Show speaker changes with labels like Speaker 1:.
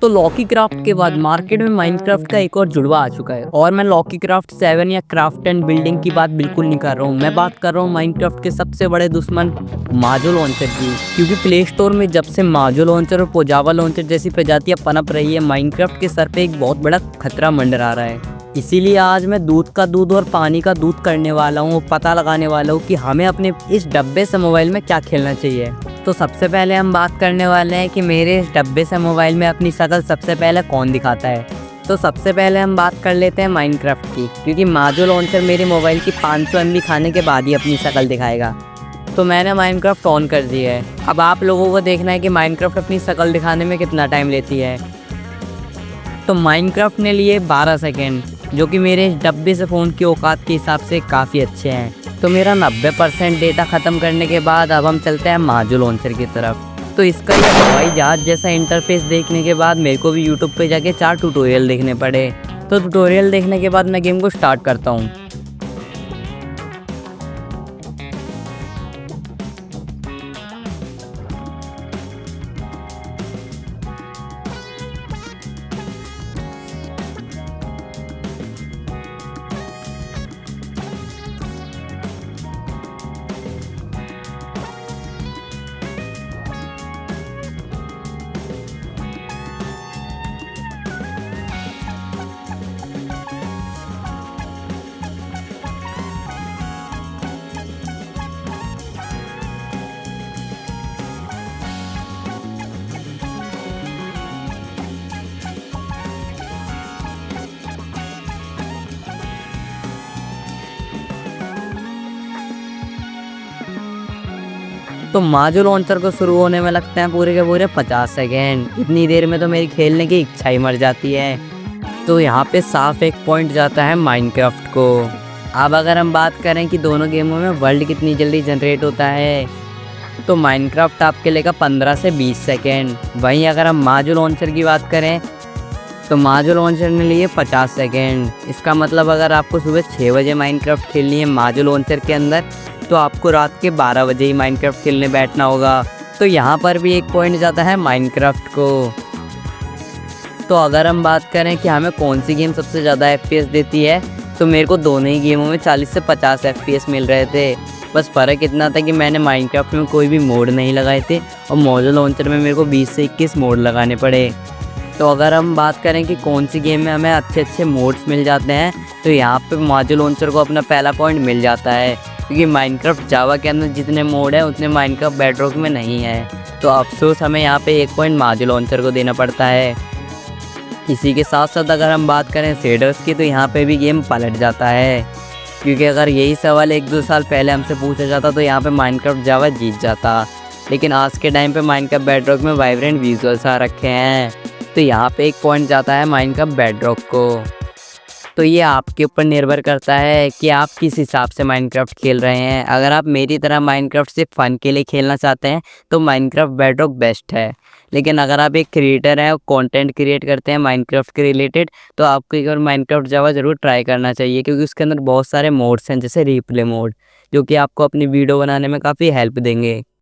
Speaker 1: तो Lockie craft के बाद मार्केट में माइनक्राफ्ट का एक और जुड़वा आ चुका है और मैं लॉकी क्राफ्ट 7 या क्राफ्ट एंड बिल्डिंग की बात बिल्कुल नहीं कर रहा हूँ। मैं बात कर रहा हूँ माइनक्राफ्ट के सबसे बड़े दुश्मन माजो लॉन्चर की। क्योंकि प्ले स्टोर में जब से माजो लॉन्चर और पोजावा लॉन्चर जैसी प्रजातियां पनप रही है, माइनक्राफ्ट के सर पे एक बहुत बड़ा खतरा मंडरा रहा है। इसीलिए आज मैं दूध का दूध और पानी का दूध करने वाला हूँ, पता लगाने वाला हूँ कि हमें अपने इस डब्बे से मोबाइल में क्या खेलना चाहिए। तो सबसे पहले हम बात करने वाले हैं कि मेरे इस डब्बे से मोबाइल में अपनी शक्ल सबसे पहले कौन दिखाता है। तो सबसे पहले हम बात कर लेते हैं माइनक्राफ्ट की, क्योंकि माजो लॉन्चर मेरे मोबाइल की 500 MB खाने के बाद ही अपनी शक्ल दिखाएगा। तो मैंने माइनक्राफ्ट ऑन कर दिया है। अब आप लोगों को देखना है कि माइनक्राफ्ट अपनी शक्ल दिखाने में कितना टाइम लेती है। तो माइनक्राफ्ट ने लिए 12 सेकेंड, जो कि मेरे इस डब्बे से फ़ोन की औकात के हिसाब से काफ़ी अच्छे हैं। तो मेरा 90% डेटा ख़त्म करने के बाद अब हम चलते हैं माजो लॉन्चर की तरफ। तो इसका ये हवाई जहाज जैसा इंटरफेस देखने के बाद मेरे को भी यूट्यूब पे जाके 4 ट्यूटोरियल देखने पड़े। तो ट्यूटोरियल देखने के बाद मैं गेम को स्टार्ट करता हूँ। तो माजो लॉन्चर को शुरू होने में लगते हैं पूरे के पूरे 50 सेकेंड। इतनी देर में तो मेरी खेलने की इच्छा ही मर जाती है। तो यहाँ पे साफ एक पॉइंट जाता है माइनक्राफ्ट को। अब अगर हम बात करें कि दोनों गेमों में वर्ल्ड कितनी जल्दी जनरेट होता है, तो माइनक्राफ्ट आपके लेगा 15 से 20 सेकेंड। वहीं अगर हम माजो लॉन्चर की बात करें तो माजो लॉन्चर ने लिए 50 सेकेंड। इसका मतलब अगर आपको सुबह 6 बजे माइनक्राफ्ट खेलनी है माजो लॉन्चर के अंदर, तो आपको रात के 12 बजे ही माइनक्राफ्ट खेलने बैठना होगा। तो यहाँ पर भी एक पॉइंट जाता है माइनक्राफ्ट को। तो अगर हम बात करें कि हमें कौन सी गेम सबसे ज़्यादा FPS देती है, तो मेरे को दोनों ही गेमों में 40 से 50 FPS मिल रहे थे। बस फ़र्क इतना था कि मैंने माइनक्राफ्ट में कोई भी मोड नहीं लगाए थे और माजो लॉन्चर में मेरे को 20 से 21 मोड लगाने पड़े। तो अगर हम बात करें कि कौन सी गेम में हमें अच्छे अच्छे मोड्स मिल जाते हैं, तो यहाँ पे माजो लॉन्चर को अपना पहला पॉइंट मिल जाता है। क्योंकि माइनक्राफ्ट जावा के अंदर जितने मोड हैं उतने माइनक्राफ्ट बेडरॉक में नहीं है। तो अफसोस हमें यहाँ पे एक पॉइंट माजो लॉन्चर को देना पड़ता है। इसी के साथ साथ अगर हम बात करें शेडर्स की, तो यहाँ पे भी गेम पलट जाता है। क्योंकि अगर यही सवाल 1-2 साल पहले हमसे पूछा जाता तो यहाँ पे माइनक्राफ्ट जावा जीत जाता। लेकिन आज के टाइम पे माइनक्राफ्ट बेडरॉक में वाइब्रेंट विजुअल्स आ रखे हैं। तो यहाँ पे एक पॉइंट जाता है माइनक्राफ्ट बेडरॉक को। तो ये आपके ऊपर निर्भर करता है कि आप किस हिसाब से माइनक्राफ्ट खेल रहे हैं। अगर आप मेरी तरह माइनक्राफ्ट सिर्फ फ़न के लिए खेलना चाहते हैं तो माइनक्राफ्ट बेडरॉक बेस्ट है। लेकिन अगर आप एक क्रिएटर हैं और कंटेंट क्रिएट करते हैं माइनक्राफ्ट के रिलेटेड, तो आपको एक बार माइनक्राफ्ट जावा ज़रूर ट्राई करना चाहिए। क्योंकि उसके अंदर बहुत सारे मोड्स हैं, जैसे रिप्ले मोड, जो कि आपको अपनी वीडियो बनाने में काफ़ी हेल्प देंगे।